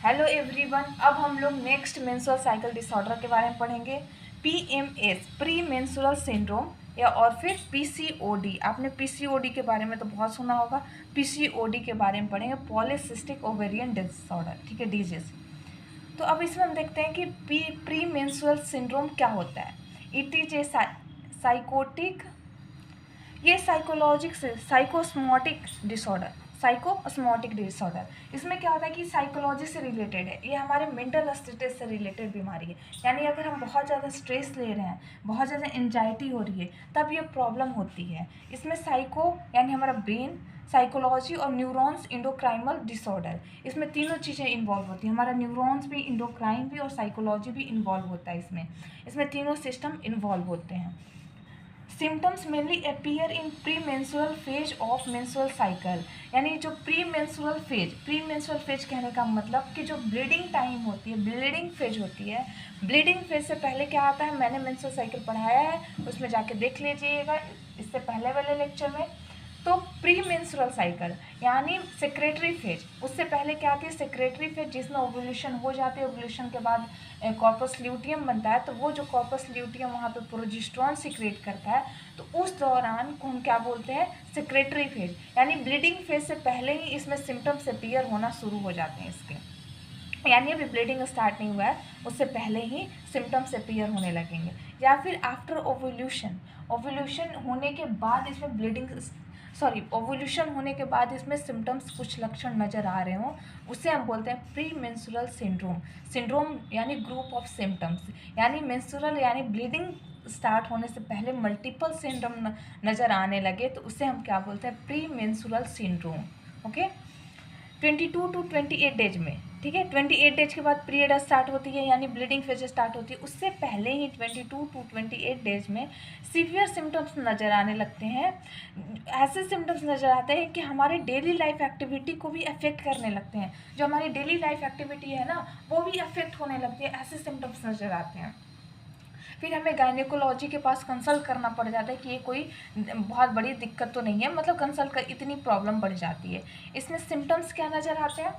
Hello everyone, अब हम लोग नेक्स्ट मेंस्ट्रुअल साइकिल डिसऑर्डर के बारे में पढ़ेंगे। पीएमएस, प्री मेंस्ट्रुअल सिंड्रोम, या और फिर पीसीओडी। आपने पीसीओडी के बारे में तो बहुत सुना होगा, पीसीओडी के बारे में पढ़ेंगे, पॉलीसिस्टिक ओवेरियन डिसऑर्डर, ठीक है, डिजीज। तो अब इसमें हम देखते हैं कि प्री मेंस्ट्रुअल सिंड्रोम क्या होता है। इट इज ए साइकोटिक, ये साइकोलॉजिक से साइकोस्मोटिक डिसऑर्डर, साइकोस्मोटिक डिसऑर्डर, इसमें क्या होता है कि साइकोलॉजी से रिलेटेड है, ये हमारे मेंटल स्टेटस से रिलेटेड बीमारी है। यानी अगर हम बहुत ज़्यादा स्ट्रेस ले रहे हैं, बहुत ज़्यादा एंजाइटी हो रही है, तब ये प्रॉब्लम होती है। इसमें साइको यानी हमारा ब्रेन, साइकोलॉजी और न्यूरॉन्स इंडोक्राइनल डिसऑर्डर, इसमें तीनों चीज़ें इन्वॉल्व होती हैं। हमारा न्यूरॉन्स भी, इंडोक्राइन भी और साइकोलॉजी भी इन्वॉल्व होता है इसमें तीनों सिस्टम इन्वॉल्व होते हैं। Symptoms mainly appear in pre menstrual phase of menstrual cycle, यानी जो प्री मेंस्ट्रुअल फेज कहने का मतलब कि जो ब्लीडिंग टाइम होती है, ब्लीडिंग फेज होती है। ब्लीडिंग फेज से पहले क्या आता है, मैंने मेंस्ट्रुअल साइकिल पढ़ाया है, उसमें जाके देख लीजिएगा इससे पहले वाले लेक्चर में। तो प्री मेंस्ट्रुअल साइकिल यानी सेक्रेटरी फेज, उससे पहले क्या आती है सेक्रेटरी फेज, जिसमें ओव्यूलेशन हो जाती है। ओव्यूलेशन के बाद कॉर्पस ल्यूटियम बनता है, तो वो जो कॉर्पस ल्यूटियम वहाँ पे प्रोजेस्टेरोन सिक्रेट करता है, तो उस दौरान को हम क्या बोलते हैं, सेक्रेटरी फेज। यानी ब्लीडिंग फेज से पहले ही इसमें सिम्टम्स अपीयर होना शुरू हो जाते हैं इसके, यानी अभी ब्लीडिंग स्टार्ट नहीं हुआ है, उससे पहले ही सिम्टम्स अपीयर होने लगेंगे। या फिर आफ्टर ओव्यूलेशन, ओव्यूलेशन होने के बाद इसमें ओव्यूलेशन होने के बाद इसमें सिम्टम्स, कुछ लक्षण नज़र आ रहे हों, उसे हम बोलते हैं प्री मेंस्ट्रुअल सिंड्रोम यानी ग्रुप ऑफ सिम्टम्स। यानी मेंस्ट्रुअल यानी ब्लीडिंग स्टार्ट होने से पहले मल्टीपल सिम्टम नज़र आने लगे, तो उसे हम क्या बोलते हैं, pre menstrual syndrome. Okay, 22 to 28 days में, ठीक है, 28 डेज के बाद पीरियड स्टार्ट होती है, यानी ब्लीडिंग फेज स्टार्ट होती है। उससे पहले ही 22 to 28 डेज में सीवियर सिम्टम्स नज़र आने लगते हैं। ऐसे सिम्टम्स नज़र आते हैं कि हमारे डेली लाइफ एक्टिविटी को भी अफेक्ट करने लगते हैं। जो हमारी डेली लाइफ एक्टिविटी है ना, वो भी अफेक्ट होने लगती है, ऐसे सिम्टम्स नज़र आते हैं। फिर हमें गायनेकोलॉजी के पास कंसल्ट करना पड़ जाता है कि ये कोई बहुत बड़ी दिक्कत तो नहीं है, मतलब कंसल्ट कर इतनी प्रॉब्लम बढ़ जाती है। इसमें सिम्टम्स क्या नज़र आते हैं,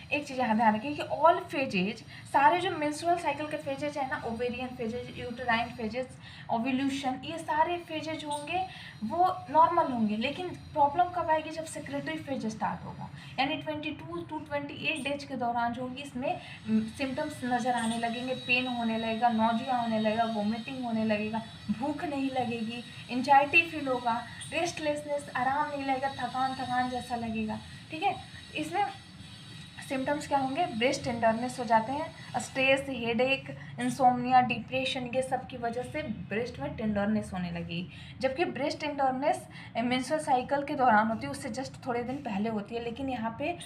एक चीज़ यहाँ ध्यान रखिए कि ऑल फेजेज, सारे जो मेंस्ट्रुअल साइकिल के फेजेज है ना, ovarian phases, uterine phases, ovulation, ये सारे फेजेज होंगे वो नॉर्मल होंगे। लेकिन प्रॉब्लम कब आएगी, जब सेक्रेटरी फेज स्टार्ट होगा, यानी 22 to 28 डेज के दौरान जो होगी, इसमें सिम्टम्स नज़र आने लगेंगे। पेन होने लगेगा, नॉजिया होने लगेगा, वोमिटिंग होने लगेगा, भूख नहीं लगेगी, एंजाइटी फील होगा, रेस्टलेसनेस, आराम नहीं लगेगा, थकान जैसा लगेगा, ठीक है। इसमें सिम्टम्स क्या होंगे, ब्रेस्ट टेंडरनेस हो जाते हैं, स्ट्रेस, हेडेक, इंसोम्निया, डिप्रेशन, ये सब की वजह से ब्रेस्ट में टेंडरनेस होने लगी। जबकि ब्रेस्ट टेंडरनेस मेंस्ट्रुअल साइकिल के दौरान होती है, उससे जस्ट थोड़े दिन पहले होती है, लेकिन यहाँ पे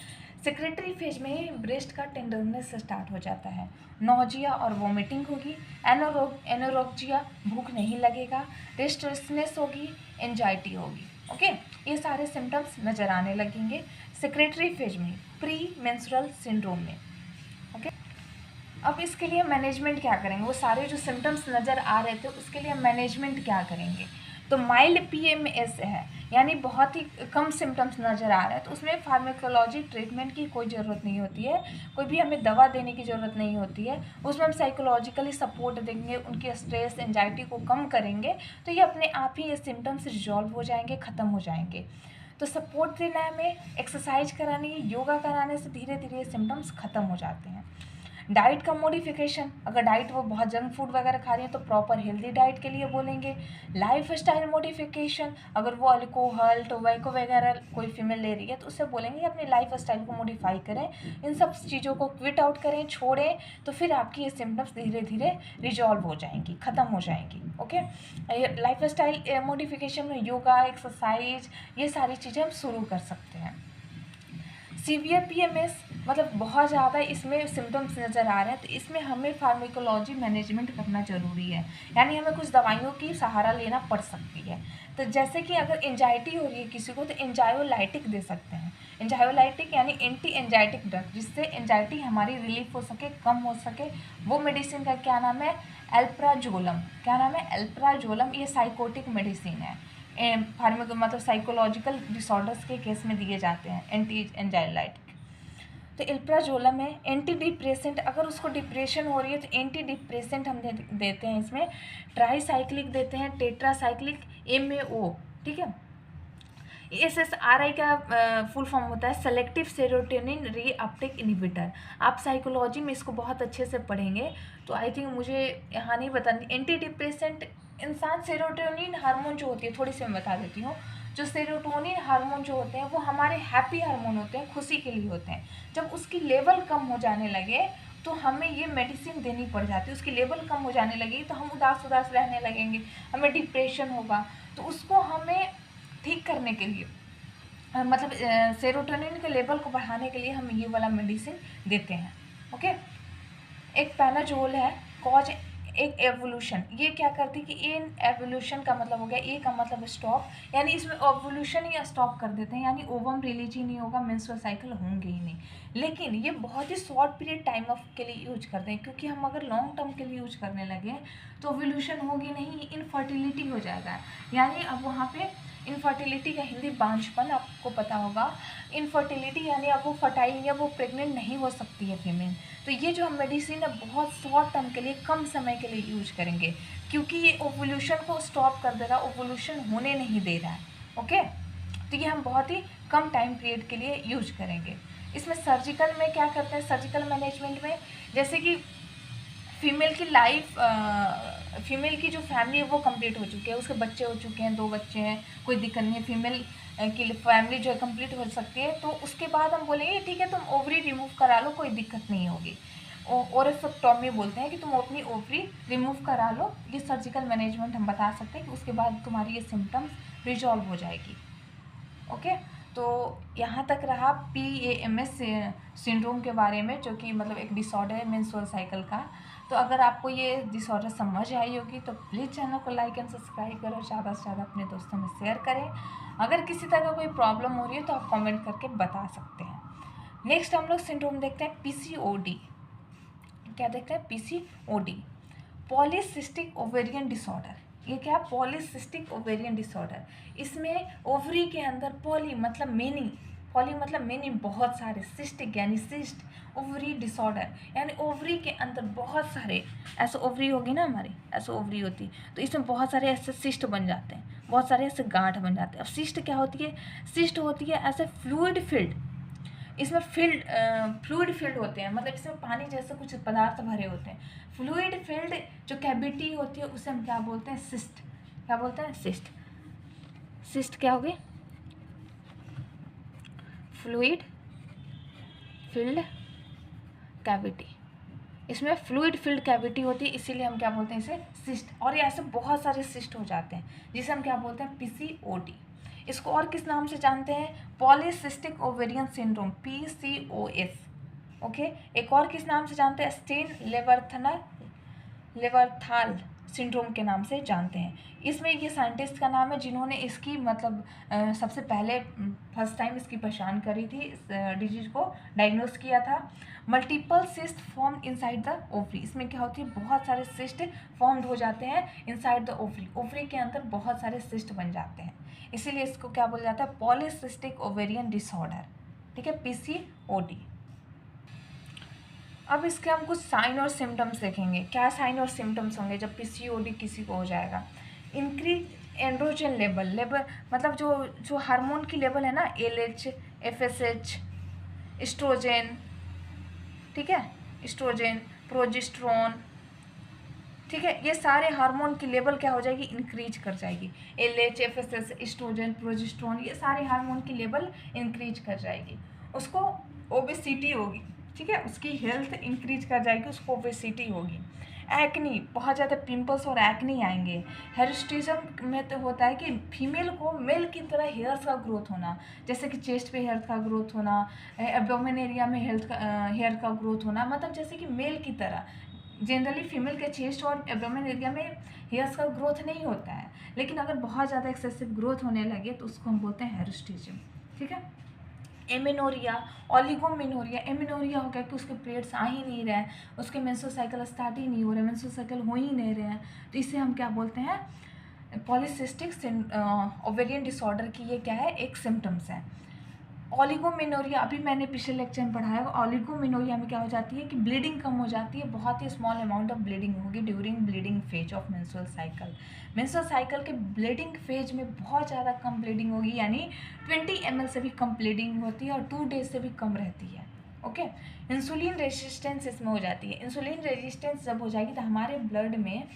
सेक्रेटरी फेज में ही ब्रेस्ट का टेंडरनेस स्टार्ट हो जाता है। नॉजिया और वोमिटिंग होगी, एनोरेक्सिया, भूख नहीं लगेगा, रेस्टलेसनेस होगी, एंजाइटी होगी। ओके, ये सारे सिम्टम्स नज़र आने लगेंगे सेक्रेटरी फेज में, प्री मेंस्ट्रुअल सिंड्रोम में। ओके, अब इसके लिए मैनेजमेंट क्या करेंगे, वो सारे जो सिम्टम्स नज़र आ रहे थे उसके लिए मैनेजमेंट क्या करेंगे। तो माइल्ड पीएमएस है, यानी बहुत ही कम सिम्टम्स नज़र आ रहे हैं, तो उसमें फार्माकोलॉजी ट्रीटमेंट की कोई ज़रूरत नहीं होती है, कोई भी हमें दवा देने की ज़रूरत नहीं होती है। उसमें हम साइकोलॉजिकली सपोर्ट देंगे, उनके स्ट्रेस, एंजाइटी को कम करेंगे, तो ये अपने आप ही ये सिम्टम्स रिजॉल्व हो जाएंगे, ख़त्म हो जाएंगे। तो सपोर्ट देना है हमें, एक्सरसाइज करानी है, योगा कराने से धीरे धीरे ये सिम्टम्स ख़त्म हो जाते हैं। डाइट का मॉडिफिकेशन, अगर डाइट वो बहुत जंक फूड वगैरह खा रही है तो प्रॉपर हेल्दी डाइट के लिए बोलेंगे। लाइफ स्टाइल मॉडिफिकेशन, अगर वो अल्कोहल, टोबैको वगैरह कोई फीमेल ले रही है तो उससे बोलेंगे अपनी लाइफ स्टाइल को मॉडिफाई करें, इन सब चीज़ों को क्विट आउट करें, छोड़ें, तो फिर आपकी ये सिम्टम्स धीरे धीरे रिजॉल्व हो जाएंगी, ख़त्म हो जाएंगी। ओके, लाइफ स्टाइल मॉडिफिकेशन में योगा, एक्सरसाइज, ये सारी चीज़ें हम शुरू कर सकते हैं। सीवियर पीएमएस मतलब बहुत ज़्यादा इसमें सिम्टम्स नज़र आ रहे हैं, तो इसमें हमें फार्माकोलॉजी मैनेजमेंट करना ज़रूरी है, यानी हमें कुछ दवाइयों की सहारा लेना पड़ सकती है। तो जैसे कि अगर एंजाइटी हो रही है किसी को, तो एंजायोलाइटिक दे सकते हैं। एंजायोलाइटिक यानी एंटी एंजाइटिक ड्रग, जिससे एंजाइटी हमारी रिलीफ हो सके, कम हो सके। वो मेडिसिन का क्या नाम है, एल्प्राजोलम। क्या नाम है, एल्प्राजोलम। ये साइकोटिक मेडिसिन है, मतलब साइकोलॉजिकल डिसऑर्डर्स के केस में दिए जाते हैं, एंटी एंजाइलाइटिक। तो इल्प्राजोलम है एंटी डिप्रेसेंट, अगर उसको डिप्रेशन हो रही है तो एंटी डिप्रेसेंट हम देते हैं इसमें, ट्राईसाइक्लिक देते हैं, टेट्रासाइक्लिक, MAO, ठीक है। SSRI का फुल फॉर्म होता है सेलेक्टिव सेरोटोनिन रीअपटेक इनहिबिटर। आप साइकोलॉजी में इसको बहुत अच्छे से पढ़ेंगे, तो आई थिंक मुझे यहाँ नहीं बतानी। एंटी डिप्रेसेंट इंसान सेरोटोनिन हार्मोन जो होती है, थोड़ी सी मैं बता देती हूँ। जो सेरोटोनिन हार्मोन जो होते हैं वो हमारे हैप्पी हार्मोन होते हैं, खुशी के लिए होते हैं। जब उसकी लेवल कम हो जाने लगे तो हमें ये मेडिसिन देनी पड़ जाती है। उसकी लेवल कम हो जाने लगी तो हम उदास उदास रहने लगेंगे, हमें डिप्रेशन होगा। तो उसको हमें ठीक करने के लिए मतलब सेरोटोनिन के लेवल को बढ़ाने के लिए हम ये वाला मेडिसिन देते हैं। ओके, एक पैनाजोल है कॉज एक एवोल्यूशन, ये क्या करती है कि इन एवोल्यूशन का मतलब हो गया, ए का मतलब स्टॉप, यानी इसमें एवोल्यूशन ही स्टॉप कर देते हैं, यानी ओवम रिलीज ही नहीं होगा, मेंस्ट्रुअल साइकिल होंगे ही नहीं। लेकिन ये बहुत ही शॉर्ट पीरियड टाइम ऑफ के लिए यूज करते हैं, क्योंकि हम अगर लॉन्ग टर्म के लिए यूज करने लगे तो ओवोल्यूशन होगी नहीं, इनफर्टिलिटी हो जाएगा। यानी अब वहाँ पे इनफर्टिलिटी का हिंदी बांझपन, आपको पता होगा। इनफर्टिलिटी यानी अब वो फर्टाइल या वो प्रेग्नेंट नहीं हो सकती है फीमेल। तो ये जो हम मेडिसिन है बहुत शॉर्ट टर्म के लिए, कम समय के लिए यूज करेंगे, क्योंकि ये ओवोल्यूशन को स्टॉप कर दे रहा है, ओवोल्यूशन होने नहीं दे रहा है। ओके, तो ये हम बहुत ही कम टाइम पीरियड के लिए यूज करेंगे। इसमें सर्जिकल में क्या करते हैं, सर्जिकल मैनेजमेंट में जैसे कि फीमेल की लाइफ, फीमेल की जो फैमिली है वो कंप्लीट हो चुकी है, उसके बच्चे हो चुके हैं, 2 बच्चे हैं, कोई दिक्कत नहीं है, फीमेल की फैमिली जो है कंप्लीट हो सकती है। तो उसके बाद हम बोलेंगे ठीक है तुम ओवरी रिमूव करा लो, कोई दिक्कत नहीं होगी। ओरेफ्लेक्टॉमी बोलते हैं कि तुम अपनी ओवरी रिमूव करा लो, ये सर्जिकल मैनेजमेंट हम बता सकते हैं कि उसके बाद तुम्हारी ये सिम्टम्स रिजॉल्व हो जाएगी। ओके, तो यहाँ तक रहा PAMS सिंड्रोम के बारे में, जो कि मतलब एक डिसऑर्डर है मेंस्ट्रुअल साइकिल का। तो अगर आपको ये डिसऑर्डर समझ आई होगी तो प्लीज़ चैनल को लाइक एंड सब्सक्राइब करो, ज़्यादा से ज़्यादा अपने दोस्तों में शेयर करें। अगर किसी तरह का कोई प्रॉब्लम हो रही है तो आप कमेंट करके बता सकते हैं। नेक्स्ट हम लोग सिंड्रोम देखते हैं PCOD। क्या देखते हैं, PCOD, पॉलीसिस्टिक ओवेरियन डिसऑर्डर। ये क्या, पॉलीसिस्टिक ओवेरियन डिसऑर्डर। इसमें ओवरी के अंदर पॉली मतलब मेनी, पॉली मतलब मेनी बहुत सारे, सिस्टिक यानी सिस्ट, ओवरी डिसऑर्डर यानी ओवरी के अंदर बहुत सारे, ऐसे ओवरी होगी ना हमारी, ऐसे ओवरी होती, तो इसमें बहुत सारे ऐसे सिस्ट बन जाते हैं, बहुत सारे ऐसे गांठ बन जाते हैं। अब सिस्ट क्या होती है, सिस्ट होती है ऐसे फ्लूइड फिल्ड, इसमें फ्लूइड फिल्ड होते हैं, मतलब इसमें पानी जैसे कुछ पदार्थ भरे होते हैं। फ्लूइड फिल्ड जो कैविटी होती है उसे हम क्या बोलते हैं, सिस्ट। क्या बोलते हैं, सिस्ट। सिस्ट क्या होगी, फ्लूइड फिल्ड कैविटी। इसमें फ्लूइड फिल्ड कैविटी होती है, इसीलिए हम क्या बोलते हैं इसे, सिस्ट। और ये ऐसे बहुत सारे सिस्ट हो जाते हैं जिसे हम क्या बोलते हैं, PCOD। इसको और किस नाम से जानते हैं, polycystic ovarian syndrome, PCOS। Okay, एक और किस नाम से जानते हैं, स्टेन लेवर्थाल सिंड्रोम के नाम से जानते हैं। इसमें ये साइंटिस्ट का नाम है जिन्होंने इसकी मतलब सबसे पहले फर्स्ट टाइम इसकी पहचान करी थी, इस डिजीज को डायग्नोस किया था। Multiple cyst form inside the ovary, इसमें क्या होती है, बहुत सारे सिस्ट फॉर्म्ड हो जाते हैं इनसाइड द ओवरी, ओवरी के अंदर बहुत सारे सिस्ट बन जाते हैं, इसीलिए इसको क्या बोला जाता है, पॉलीसिस्टिक ओवेरियन डिसऑर्डर। ठीक है, PCOD। अब इसके हम कुछ साइन और सिम्टम्स देखेंगे। क्या साइन और सिम्टम्स होंगे जब PCOD किसी को हो जाएगा, इंक्रीज एंड्रोजन लेवल मतलब जो हार्मोन की लेवल है ना, LH, FSH, एस्ट्रोजन, ठीक है, एस्ट्रोजन, प्रोजेस्टेरोन, ठीक है, ये सारे हार्मोन की लेवल क्या हो जाएगी, इंक्रीज कर जाएगी। LH, FSH, एस्ट्रोजन, प्रोजेस्टेरोन, ये सारे हार्मोन की लेवल इंक्रीज कर जाएगी। उसको ओबेसिटी होगी, ठीक है, उसकी हेल्थ इंक्रीज कर जाएगी, उसको ओबेसिटी होगी। एक्नी, बहुत ज़्यादा पिंपल्स और एक्नी आएंगे। हेयरिस्टिज्म में तो होता है कि फीमेल को मेल की तरह हेयर्स का ग्रोथ होना, जैसे कि चेस्ट पे हेयर का ग्रोथ होना, एब्डोमेन एरिया में हेयर का ग्रोथ होना, मतलब जैसे कि मेल की तरह। जनरली फीमेल के चेस्ट और एब्डोमेन एरिया में हेयर्स का ग्रोथ नहीं होता है, लेकिन अगर बहुत ज़्यादा एक्सेसिव ग्रोथ होने लगे तो उसको हम बोलते हैं हेयरिस्टिज्म। ठीक है, एमेनोरिया, ओलिगोमेनोरिया। एमेनोरिया हो गया कि उसके पीरियड्स आ ही नहीं रहे हैं, उसके मेंस्ट्रुअल साइकिल स्टार्ट ही नहीं हो रहे, मेंस्ट्रुअल साइकिल हो ही नहीं रहे हैं, तो इसे हम क्या बोलते हैं, पॉलीसिस्टिक ओवेरियन डिसऑर्डर की ये क्या है, एक सिम्टम्स है। ओलिगोमेनोरिया, अभी मैंने पिछले लेक्चर में पढ़ाया, ओलिगोमेनोरिया में क्या हो जाती है कि ब्लीडिंग कम हो जाती है, बहुत ही स्मॉल अमाउंट ऑफ ब्लीडिंग होगी during bleeding phase of menstrual cycle. Menstrual cycle के ब्लीडिंग फेज में बहुत ज़्यादा कम ब्लीडिंग होगी, यानी 20 ml से भी कम ब्लीडिंग होती है और 2 डेज से भी कम रहती है। ओके, इंसुलिन रेजिस्टेंस इसमें हो जाती है। इंसुलिन रेजिस्टेंस जब हो जाएगी तो हमारे ब्लड में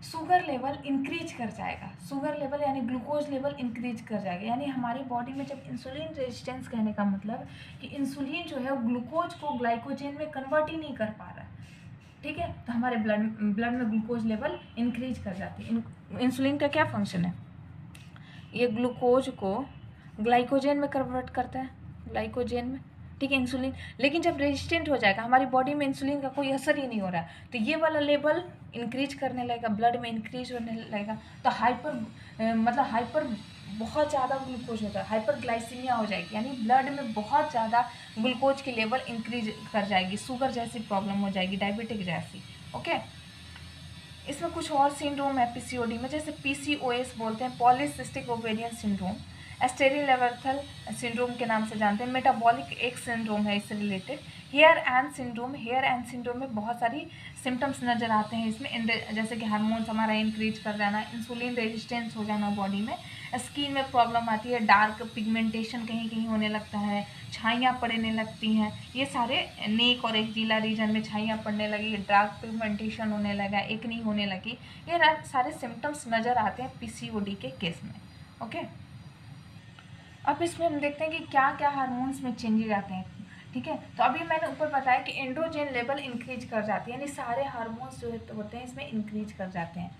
शुगर लेवल इंक्रीज कर जाएगा, शुगर लेवल यानी ग्लूकोज लेवल इंक्रीज कर जाएगा, यानी हमारी बॉडी में जब इंसुलिन रेजिस्टेंस, कहने का मतलब कि इंसुलिन जो है वो ग्लूकोज को ग्लाइकोजन में कन्वर्ट ही नहीं कर पा रहा है, ठीक है, तो हमारे ब्लड में ग्लूकोज लेवल इंक्रीज कर जाती है। इंसुलिन का क्या फंक्शन है, ये ग्लूकोज को ग्लाइकोजन में कन्वर्ट करता है, ग्लाइकोजन में, ठीक है, इंसुलिन। लेकिन जब रेजिस्टेंट हो जाएगा, हमारी बॉडी में इंसुलिन का कोई असर ही नहीं हो रहा है, तो ये वाला लेवल इंक्रीज करने लगेगा, ब्लड में इंक्रीज होने लगेगा, तो हाइपर बहुत ज़्यादा ग्लूकोज होता है, हाइपरग्लाइसीमिया हो जाएगी, यानी ब्लड में बहुत ज़्यादा ग्लूकोज की लेवल इंक्रीज कर जाएगी, शुगर जैसी प्रॉब्लम हो जाएगी, डायबिटिक जैसी। ओके, इसमें कुछ और सिंड्रोम है पीसीओडी में, जैसे पीसीओएस बोलते हैं, पॉलीसिस्टिक ओवेरियन सिंड्रोम, स्टेरिलएवर्थल सिंड्रोम के नाम से जानते हैं, मेटाबॉलिक एक सिंड्रोम है इससे related, hair and syndrome, hair and syndrome में बहुत सारी सिम्टम्स नज़र आते हैं इसमें, जैसे कि हार्मोन्स हमारा इंक्रीज कर जाना, इंसुलिन रेजिस्टेंस हो जाना बॉडी में, स्किन में प्रॉब्लम आती है, डार्क पिगमेंटेशन कहीं कहीं होने लगता है, छाइयाँ पड़ने लगती हैं, ये सारे नेक और एक्जिला रीजन में छाइयाँ पड़ने लगी, डार्क पिगमेंटेशन होने लगा, एक्नी होने लगी, ये सारे सिम्टम्स नज़र आते हैं पीसीओडी के केस में। ओके, अब इसमें हम देखते हैं कि क्या क्या हार्मोन्स में चेंजेज आते हैं, ठीक है। तो अभी मैंने ऊपर बताया कि एंड्रोजन लेवल इंक्रीज कर जाती है, यानी सारे हार्मोन्स जो होते हैं इसमें इंक्रीज कर जाते हैं,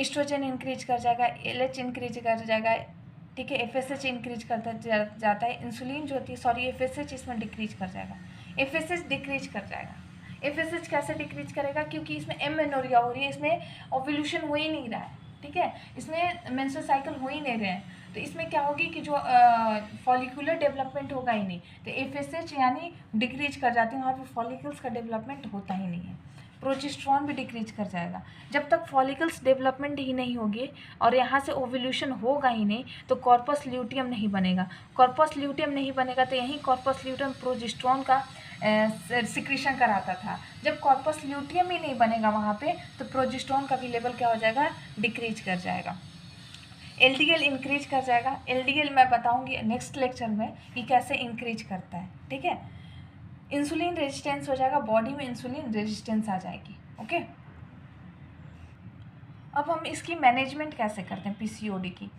एस्ट्रोजन इंक्रीज कर जाएगा, एलएच इंक्रीज कर जाएगा, ठीक है, एफएसएच इंक्रीज करता जाता है, इंसुलिन जो होती है, सॉरी एफएसएच इसमें डिक्रीज कर जाएगा, एफएसएच डिक्रीज कर जाएगा। एफएसएच कैसे डिक्रीज करेगा, क्योंकि इसमें एमेनोरिया हो रही है, इसमें ओव्यूलेशन हो ही नहीं रहा है, ठीक है, इसमें मेंस्ट्रुअल साइकिल हो ही नहीं रहे हैं, तो इसमें क्या होगी कि जो फॉलिकुलर डेवलपमेंट होगा ही नहीं, तो एफएसएच यानी डिक्रीज कर जाती है, वहाँ पे फॉलिकल्स का डेवलपमेंट होता ही नहीं है, प्रोजेस्टेरॉन भी डिक्रीज कर जाएगा। जब तक फॉलिकल्स डेवलपमेंट ही नहीं होगी और यहाँ से ओव्यूलेशन होगा ही नहीं, तो कॉर्पस ल्यूटियम नहीं बनेगा, कॉर्पस ल्यूटियम नहीं बनेगा, तो यहीं कॉर्पस ल्यूटियम प्रोजेस्टेरॉन का सिक्रीशन कराता था, जब कॉर्पस ल्यूटियम ही नहीं बनेगा वहाँ पे, तो प्रोजेस्टेरॉन का भी लेवल क्या हो जाएगा, डिक्रीज कर जाएगा। एलडीएल इंक्रीज कर जाएगा, एलडीएल मैं बताऊंगी नेक्स्ट लेक्चर में कि कैसे इंक्रीज करता है, ठीक है। इंसुलिन रेजिस्टेंस हो जाएगा, बॉडी में इंसुलिन रेजिस्टेंस आ जाएगी। ओके, अब हम इसकी मैनेजमेंट कैसे करते हैं पीसीओडी की,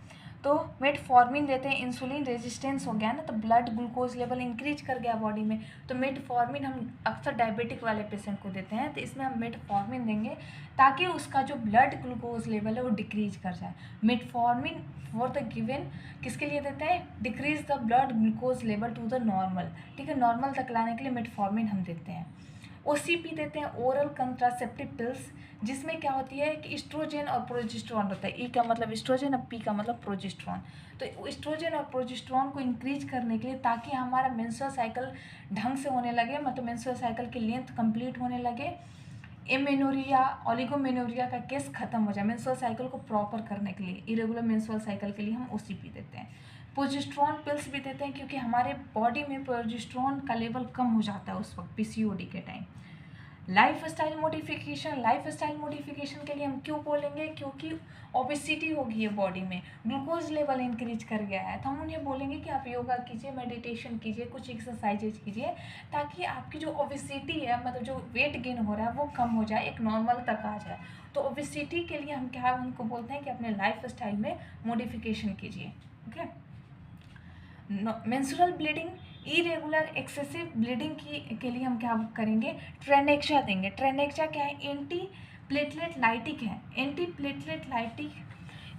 तो मेटफॉर्मिन देते हैं, इंसुलिन रेजिस्टेंस हो गया ना, तो ब्लड ग्लूकोज लेवल इंक्रीज कर गया बॉडी में, तो मेटफॉर्मिन हम अक्सर डायबिटिक वाले पेशेंट को देते हैं, तो इसमें हम मेटफॉर्मिन देंगे ताकि उसका जो ब्लड ग्लूकोज लेवल है वो डिक्रीज कर जाए। मेटफॉर्मिन फॉर द गिवन किसके लिए देते हैं, decrease the blood glucose level to the normal, ठीक है, नॉर्मल तक लाने के लिए मेटफॉर्मिन हम देते हैं। ओसीपी देते हैं, ओरल कंट्रासेप्टिव पिल्स, जिसमें क्या होती है कि एस्ट्रोजन और प्रोजेस्टेरॉन होता है, ई का मतलब एस्ट्रोजन और पी का मतलब प्रोजेस्टेरॉन, तो एस्ट्रोजन और प्रोजेस्टेरॉन को इंक्रीज करने के लिए, ताकि हमारा मेंस्ट्रुअल साइकिल ढंग से होने लगे, मतलब मेंस्ट्रुअल साइकिल की लेंथ कंप्लीट होने लगे, एमेनोरिया ओलिगोमेनोरिया का केस खत्म हो जाए, मेंस्ट्रुअल साइकिल को प्रॉपर करने के लिए, इरेगुलर मेंस्ट्रुअल साइकिल के लिए हम ओसीपी देते हैं। प्रोजेस्टेरॉन पिल्स भी देते हैं, क्योंकि हमारे बॉडी में प्रोजेस्टेरॉन का लेवल कम हो जाता है उस वक्त पीसीओडी के टाइम। लाइफ स्टाइल मॉडिफिकेशन के लिए हम क्यों बोलेंगे, क्योंकि ओबेसिटी होगी है बॉडी में, ग्लूकोज लेवल इंक्रीज कर गया है, तो हम उन्हें बोलेंगे कि आप योगा कीजिए, मेडिटेशन कीजिए, कुछ एक्सरसाइजेज कीजिए, ताकि आपकी जो ओबेसिटी है, मतलब जो वेट गेन हो रहा है वो कम हो जाए, एक नॉर्मल तक आ जाए। तो ओबेसिटी के लिए हम क्या उनको बोलते हैं कि अपने लाइफ स्टाइल में मॉडिफिकेशन कीजिए। Okay, menstrual bleeding, irregular excessive bleeding के लिए हम क्या करेंगे, ट्रेनेक्सा देंगे। ट्रेनेक्सा क्या है, एंटी प्लेटलेट लाइटिक है, एंटी प्लेटलेट लाइटिक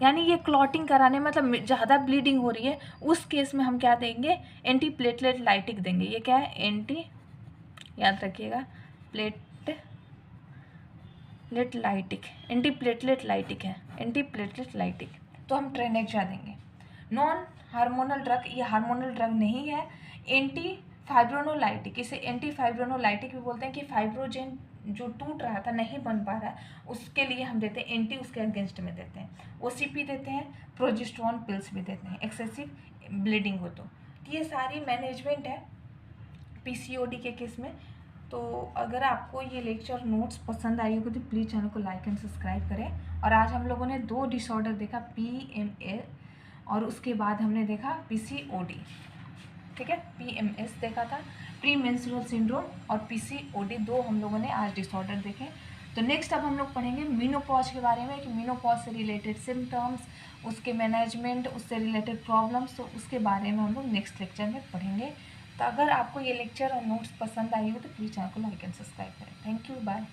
यानी ये क्लॉटिंग कराने, मतलब ज़्यादा ब्लीडिंग हो रही है उस केस में हम क्या देंगे, एंटी प्लेटलेट लाइटिक देंगे। ये क्या है, एंटी, याद रखिएगा, platelet lytic, anti platelet lytic है, एंटी प्लेटलेट लाइटिक, तो हम ट्रेनेक्सा देंगे। नॉन हार्मोनल ड्रग, ये हार्मोनल ड्रग नहीं है, एंटी फाइब्रोनोलाइटिक, इसे एंटी फाइब्रोनोलाइटिक भी बोलते हैं, कि फाइब्रोजेन जो टूट रहा था, नहीं बन पा रहा है, उसके लिए हम देते हैं एंटी, उसके अगेंस्ट में देते हैं। ओसीपी देते हैं, प्रोजेस्टेरॉन पिल्स भी देते हैं एक्सेसिव ब्लीडिंग हो तो, ये सारी मैनेजमेंट है पीसीओडी के केस में। तो अगर आपको ये लेक्चर नोट्स पसंद आई होगी तो प्लीज़ चैनल को लाइक एंड सब्सक्राइब करें। और आज हम लोगों ने 2 डिसऑर्डर देखा, पीएमए और उसके बाद हमने देखा पीसीओडी। ठीक है, पीएमएस देखा था, प्री मेंस्ट्रुअल सिंड्रोम, और पीसीओडी 2 हम लोगों ने आज डिसऑर्डर देखे। तो नेक्स्ट अब हम लोग पढ़ेंगे मेनोपॉज के बारे में कि मेनोपॉज से रिलेटेड सिम्टम्स, उसके मैनेजमेंट, उससे रिलेटेड प्रॉब्लम्स, तो उसके बारे में हम लोग नेक्स्ट लेक्चर में पढ़ेंगे। तो अगर आपको ये लेक्चर और नोट्स पसंद आई हो तो प्लीज़ चैनल को लाइक एंड सब्सक्राइब करें। Thank you, bye.